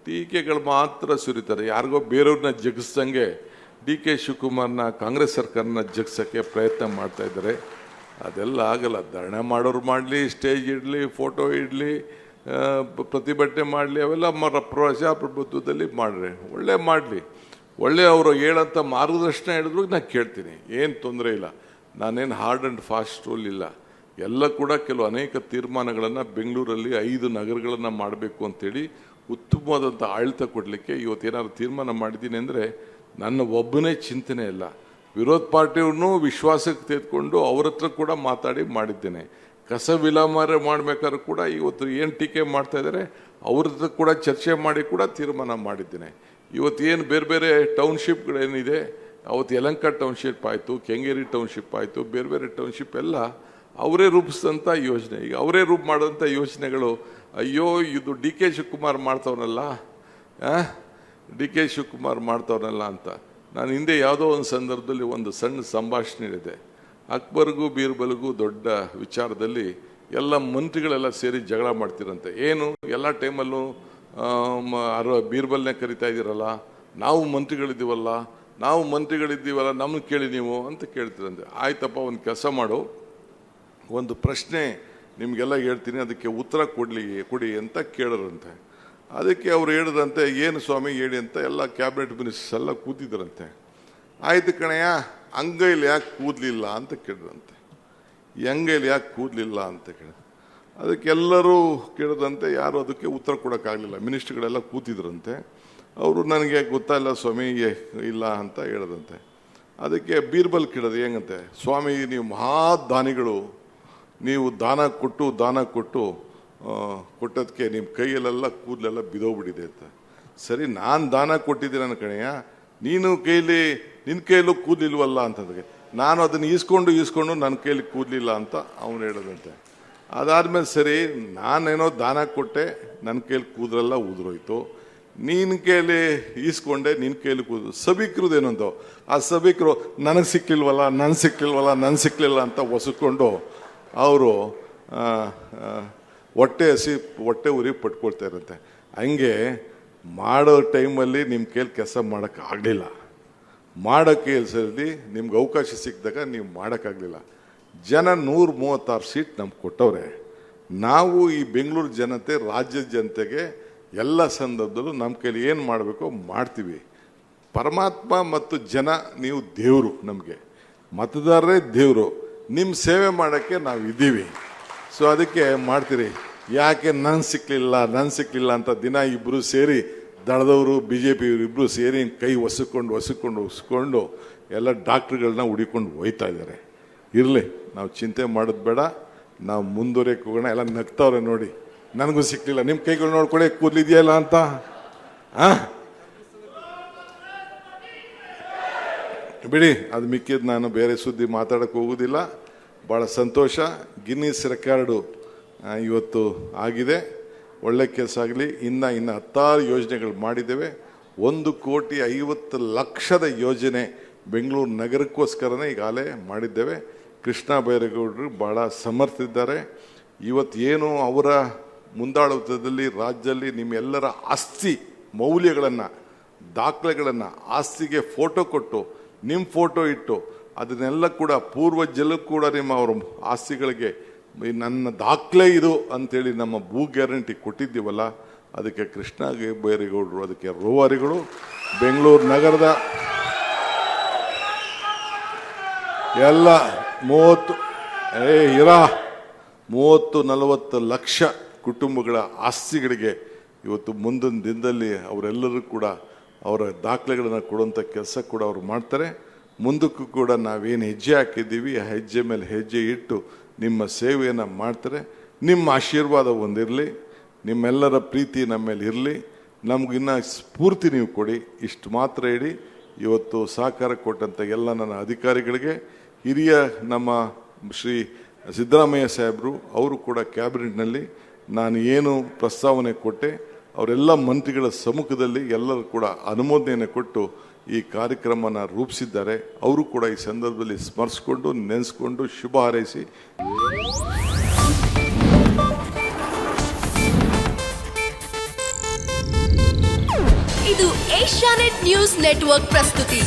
ಟೀಕೆಗಳು ಮಾತ್ರ ಸುರಿತಾರೆ. ಯಾರಿಗೋ ಬೇರೆಯವ್ರನ್ನ ಜಗಿಸ್ದಂಗೆ ಡಿ ಕೆ ಶಿವಕುಮಾರ್ನ ಕಾಂಗ್ರೆಸ್ ಸರ್ಕಾರನ ಜಗಿಸೋಕ್ಕೆ ಪ್ರಯತ್ನ ಮಾಡ್ತಾ ಇದ್ದಾರೆ. ಅದೆಲ್ಲ ಆಗಲ್ಲ. ಧರಣಿ ಮಾಡೋರು ಮಾಡಲಿ, ಸ್ಟೇಜ್ ಇಡಲಿ, ಫೋಟೋ ಇಡಲಿ, ಪ್ರತಿಭಟನೆ ಮಾಡಲಿ, ಅವೆಲ್ಲ ಪ್ರಜಾಪ್ರಭುತ್ವದಲ್ಲಿ ಮಾಡ್ರಿ, ಒಳ್ಳೆ ಮಾಡಲಿ, ಒಳ್ಳೆ ಅವರು ಹೇಳಂಥ ಮಾರ್ಗದರ್ಶನ ಹೇಳಿದ್ರು ನಾನು ಕೇಳ್ತೀನಿ, ಏನು ತೊಂದರೆ ಇಲ್ಲ. ನಾನೇನು ಹಾರ್ಡ್ ಆ್ಯಂಡ್ ಫಾಸ್ಟ್ ರೂಲ್ ಇಲ್ಲ. ಎಲ್ಲ ಕೂಡ ಅನೇಕ ತೀರ್ಮಾನಗಳನ್ನು ಬೆಂಗಳೂರಲ್ಲಿ 5 ನಗರಗಳನ್ನು ಮಾಡಬೇಕು ಅಂತೇಳಿ ಉತ್ತಮವಾದಂಥ ಆಡಳಿತ ಕೊಡಲಿಕ್ಕೆ ಇವತ್ತೇನಾದ್ರು ತೀರ್ಮಾನ ಮಾಡಿದ್ದೀನಿ ಅಂದರೆ ನನ್ನ ಒಬ್ಬನೇ ಚಿಂತನೆ ಇಲ್ಲ. ವಿರೋಧ ಪಾರ್ಟಿಯವ್ರನ್ನೂ ವಿಶ್ವಾಸಕ್ಕೆ ತೆಗೆದುಕೊಂಡು ಅವ್ರ ಹತ್ರ ಕೂಡ ಮಾತಾಡಿ ಮಾಡಿದ್ದೇನೆ. ಕಸ ವಿಲೇವಾರಿ ಮಾಡಬೇಕಾದ್ರೂ ಕೂಡ ಇವತ್ತು ಏನು ಟೀಕೆ ಮಾಡ್ತಾ ಇದ್ದಾರೆ ಅವ್ರ ಹತ್ರ ಕೂಡ ಚರ್ಚೆ ಮಾಡಿ ಕೂಡ ತೀರ್ಮಾನ ಮಾಡಿದ್ದೇನೆ. ಇವತ್ತು ಏನು ಬೇರೆ ಬೇರೆ ಟೌನ್ಶಿಪ್ಗಳೇನಿದೆ, ಅವತ್ತು ಯಲಹಂಕ ಟೌನ್ಶಿಪ್ ಆಯಿತು, ಕೆಂಗೇರಿ ಟೌನ್ಶಿಪ್ ಆಯಿತು, ಬೇರೆ ಬೇರೆ ಟೌನ್ಶಿಪ್ ಎಲ್ಲ ಅವರೇ ರೂಪಿಸಿದಂಥ ಯೋಜನೆ. ಈಗ ಅವರೇ ಮಾಡಿದಂಥ ಯೋಜನೆಗಳು, ಅಯ್ಯೋ ಇದು ಡಿ ಕೆ ಶಿವಕುಮಾರ್ ಮಾಡ್ತವನಲ್ಲ, ಡಿ ಕೆ ಶಿವಕುಮಾರ್ ಮಾಡ್ತವನಲ್ಲ ಅಂತ ನಾನು ಹಿಂದೆ ಯಾವುದೋ ಒಂದು ಸಂದರ್ಭದಲ್ಲಿ ಒಂದು ಸಣ್ಣ ಸಂಭಾಷಣೆ ಇದೆ. ಅಕ್ಬರ್ಗೂ ಬೀರ್ಬಲ್ಗೂ ದೊಡ್ಡ ವಿಚಾರದಲ್ಲಿ ಎಲ್ಲ ಮಂತ್ರಿಗಳೆಲ್ಲ ಸೇರಿ ಜಗಳ ಮಾಡ್ತಿರಂತೆ. ಏನು ಎಲ್ಲ ಟೈಮಲ್ಲೂ ಬೀರ್ಬಲ್ನೇ ಕರಿತಾ ಇದ್ದೀರಲ್ಲ, ನಾವು ಮಂತ್ರಿಗಳಿದ್ದೀವಲ್ಲ ನಮ್ಮನ್ನು ಕೇಳಿ ನೀವು ಅಂತ ಕೇಳ್ತಿರಂತೆ. ಆಯ್ತಪ್ಪ, ಒಂದು ಕೆಲಸ ಮಾಡು, ಒಂದು ಪ್ರಶ್ನೆ ನಿಮಗೆಲ್ಲ ಹೇಳ್ತೀನಿ, ಅದಕ್ಕೆ ಉತ್ತರ ಕೊಡಿ ಅಂತ ಕೇಳರಂತೆ. ಅದಕ್ಕೆ ಅವ್ರು ಹೇಳಿದಂತೆ, ಏನು ಸ್ವಾಮಿ ಹೇಳಿ ಅಂತ ಎಲ್ಲ ಕ್ಯಾಬಿನೆಟ್ ಮಿನಿಸ್ಟರ್ಸ್ ಎಲ್ಲ ಕೂತಿದ್ರಂತೆ. ಆಯ್ತು ಕಣಯ್ಯ, ಅಂಗೈಲಿ ಯಾಕೆ ಕೂದಲಿಲ್ಲ ಅಂತ ಕೇಳಿದ್ರಂತೆ. ಈ ಅಂಗೈಲಿ ಯಾಕೆ ಕೂದಲಿಲ್ಲ ಅಂತ ಕೇಳಿದ. ಅದಕ್ಕೆಲ್ಲರೂ ಕೇಳಿದಂತೆ ಯಾರು ಅದಕ್ಕೆ ಉತ್ತರ ಕೊಡೋಕ್ಕಾಗಲಿಲ್ಲ. ಮಿನಿಸ್ಟ್ರುಗಳೆಲ್ಲ ಕೂತಿದ್ರಂತೆ. ಅವರು ನನಗೆ ಗೊತ್ತಾಯಿಲ್ಲ ಸ್ವಾಮಿ ಇಲ್ಲ ಅಂತ ಹೇಳದಂತೆ. ಅದಕ್ಕೆ ಬೀರ್ಬಲ್ ಕೇಳೋದು ಹೆಂಗಂತೆ, ಸ್ವಾಮಿ ನೀವು ಮಹಾದಾನಿಗಳು, ನೀವು ದಾನ ಕೊಟ್ಟು ಕೊಟ್ಟದಕ್ಕೆ ನಿಮ್ಮ ಕೈಯಲ್ಲೆಲ್ಲ ಕೂದಲೆಲ್ಲ ಬಿದೋಗ್ಬಿಟ್ಟಿದೆ ಅಂತ. ಸರಿ, ನಾನು ದಾನ ಕೊಟ್ಟಿದ್ದೀನಿ ನನ್ನ ಕಣೆಯ, ನಿನ್ನ ಕೈಯಲ್ಲೂ ಕೂದಲಿಲ್ವಲ್ಲ ಅಂತಂದ್ರೆ ನಾನು ಅದನ್ನು ಈಸ್ಕೊಂಡು ನನ್ನ ಕೈಯಲ್ಲಿ ಕೂದಲಿಲ್ಲ ಅಂತ ಅವನು ಹೇಳೋದಂತೆ. ಅದಾದಮೇಲೆ ಸರಿ, ನಾನೇನೋ ದಾನ ಕೊಟ್ಟೆ, ನನ್ನ ಕೈಯಲ್ಲಿ ಕೂದಲೆಲ್ಲ ಉದುರೋಯ್ತು, ನಿನ್ನ ಕೈಯಲ್ಲಿ ಈಸ್ಕೊಂಡೆ, ನಿನ್ನ ಕೈಯಲ್ಲಿ ಕೂದಲು ಸಭಿಕರದೇನು ಅಂತ. ಆ ಸಭಿಕರು ನನಗೆ ಸಿಕ್ಲಿಲ್ಲ ಅಂತ ಹೊಸಕೊಂಡು ಅವರು ಹೊಟ್ಟೆ ಉರಿ ಪಟ್ಕೊಳ್ತಾ ಇರುತ್ತೆ. ಹಂಗೆ ಮಾಡೋ ಟೈಮಲ್ಲಿ ನಿಮ್ಮ ಕೈಲಿ ಕೆಲಸ ಮಾಡೋಕ್ಕಾಗಲಿಲ್ಲ, ಮಾಡೋ ಕೆಲಸದಲ್ಲಿ ನಿಮ್ಗೆ ಅವಕಾಶ ಸಿಕ್ಕಿದಾಗ ನೀವು ಮಾಡೋಕ್ಕಾಗಲಿಲ್ಲ. ಜನ 136 ಸೀಟ್ ನಮ್ಗೆ ಕೊಟ್ಟವ್ರೆ. ನಾವು ಈ ಬೆಂಗಳೂರು ಜನತೆ, ರಾಜ್ಯದ ಜನತೆಗೆ ಎಲ್ಲ ಸಂದರ್ಭದಲ್ಲೂ ನಮ್ಮ ಕೈಲಿ ಏನು ಮಾಡಬೇಕೋ ಮಾಡ್ತೀವಿ. ಪರಮಾತ್ಮ ಮತ್ತು ಜನ, ನೀವು ದೇವರು, ನಮಗೆ ಮತದಾರರೇ ದೇವರು, ನಿಮ್ಮ ಸೇವೆ ಮಾಡೋಕ್ಕೆ ನಾವು ಇದ್ದೀವಿ. ಸೊ ಅದಕ್ಕೆ ಮಾಡ್ತೀರಿ. ಯಾಕೆ ನನ್ನ ಸಿಕ್ಕಲಿಲ್ಲ ಅಂತ ದಿನ ಇಬ್ಬರು ಸೇರಿ, ದಳದವರು BJP ಇಬ್ಬರು ಸೇರಿ ಕೈ ಒಸ್ಕೊಂಡು ಎಲ್ಲ ಡಾಕ್ಟ್ರುಗಳನ್ನ ಹುಡಿಕೊಂಡು ಹೋಯ್ತಾ ಇದ್ದಾರೆ. ಇರಲಿ, ನಾವು ಚಿಂತೆ ಮಾಡೋದು ಬೇಡ, ನಾವು ಮುಂದುವರೆಯಕ್ಕೆ ಹೋಗೋಣ. ಎಲ್ಲ ನಗ್ತಾವ್ರೆ ನೋಡಿ, ನನಗೂ ಸಿಕ್ಕಲಿಲ್ಲ, ನಿಮ್ಮ ಕೈಗಳು ನೋಡ್ಕೊಳ್ಳಿ ಕೂದಲಿದೆಯಲ್ಲ ಅಂತ. ಬಿಡಿ, ಅದು ಮಿಕ್ಕಿದ್ದು ನಾನು ಬೇರೆ ಸುದ್ದಿ ಮಾತಾಡೋಕ್ಕೆ ಹೋಗೋದಿಲ್ಲ. ಭಾಳ ಸಂತೋಷ. ಗಿನ್ನಿಸ್ ರೆಕಾರ್ಡು ಇವತ್ತು ಆಗಿದೆ. ಒಳ್ಳೆ ಕೆಲಸ ಆಗಲಿ. ಇನ್ನು 16 ಯೋಜನೆಗಳು ಮಾಡಿದ್ದೇವೆ. 1,50,00,000 ಯೋಜನೆ ಬೆಂಗಳೂರು ನಗರಕ್ಕೋಸ್ಕರನೇ ಈಗಾಗಲೇ ಮಾಡಿದ್ದೇವೆ. ಕೃಷ್ಣ ಬೈರೇಗೌಡರು ಭಾಳ ಸಮರ್ಥಿದ್ದಾರೆ. ಇವತ್ತೇನು ಅವರ ಮುಂದಾಳತ್ವದಲ್ಲಿ ರಾಜ್ಯದಲ್ಲಿ ನಿಮ್ಮೆಲ್ಲರ ಆಸ್ತಿ ಮೌಲ್ಯಗಳನ್ನು, ದಾಖಲೆಗಳನ್ನು, ಆಸ್ತಿಗೆ ಫೋಟೋ ಕೊಟ್ಟು, ನಿಮ್ಮ ಫೋಟೋ ಇಟ್ಟು ಅದನ್ನೆಲ್ಲ ಕೂಡ ಪೂರ್ವಜಲ್ಲೂ ಕೂಡ ಅವ್ರ ಆಸ್ತಿಗಳಿಗೆ ನನ್ನ ದಾಖಲೆ ಇದು ಅಂತೇಳಿ ನಮ್ಮ ಭೂ ಗ್ಯಾರಂಟಿ ಕೊಟ್ಟಿದ್ದೀವಲ್ಲ, ಅದಕ್ಕೆ ಕೃಷ್ಣ ಬೈರೇಗೌಡರು ಅದಕ್ಕೆ ರೂವಾರಿಗಳು. ಬೆಂಗಳೂರು ನಗರದ ಎಲ್ಲ 30-40 ಲಕ್ಷ ಕುಟುಂಬಗಳ ಆಸ್ತಿಗಳಿಗೆ ಇವತ್ತು ಮುಂದಿನ ದಿನದಲ್ಲಿ ಅವರೆಲ್ಲರೂ ಕೂಡ ಅವರ ದಾಖಲೆಗಳನ್ನು ಕೊಡುವಂಥ ಕೆಲಸ ಕೂಡ ಅವರು ಮಾಡ್ತಾರೆ. ಮುಂದಕ್ಕೂ ಕೂಡ ನಾವೇನು ಹೆಜ್ಜೆ ಹಾಕಿದ್ದೀವಿ ಆ ಹೆಜ್ಜೆ ಮೇಲೆ ಹೆಜ್ಜೆ ಇಟ್ಟು ನಿಮ್ಮ ಸೇವೆಯನ್ನು ಮಾಡ್ತಾರೆ. ನಿಮ್ಮ ಆಶೀರ್ವಾದ ಒಂದಿರಲಿ, ನಿಮ್ಮೆಲ್ಲರ ಪ್ರೀತಿ ನಮ್ಮ ಮೇಲೆ ಇರಲಿ, ನಮಗಿನ್ನ ಸ್ಫೂರ್ತಿ ನೀವು ಕೊಡಿ. ಇಷ್ಟು ಮಾತ್ರ ಹೇಳಿ ಇವತ್ತು ಸಹಕಾರ ಕೊಟ್ಟಂಥ ಎಲ್ಲ ನನ್ನ ಅಧಿಕಾರಿಗಳಿಗೆ, ಹಿರಿಯ ನಮ್ಮ ಶ್ರೀ ಸಿದ್ದರಾಮಯ್ಯ ಸಾಹೇಬರು ಅವರು ಕೂಡ ಕ್ಯಾಬಿನೆಟ್ನಲ್ಲಿ ನಾನು ಏನು ಪ್ರಸ್ತಾವನೆ ಕೊಟ್ಟೆ ಅವರೆಲ್ಲ ಮಂತ್ರಿಗಳ ಸಮ್ಮುಖದಲ್ಲಿ ಎಲ್ಲರೂ ಕೂಡ ಅನುಮೋದನೆಯನ್ನು ಕೊಟ್ಟು ಈ ಕಾರ್ಯಕ್ರಮನ ರೂಪಿಸಿದ್ದಾರೆ. ಅವರು ಕೂಡ ಈ ಸಂದರ್ಭದಲ್ಲಿ ಸ್ಮರಿಸಿಕೊಂಡು ನೆನೆಸ್ಕೊಂಡು ಶುಭ ಹಾರೈಸಿ ಇದು ಏಷ್ಯಾನೆಟ್ ನ್ಯೂಸ್ ನೆಟ್ವರ್ಕ್ ಪ್ರಸ್ತುತಿ.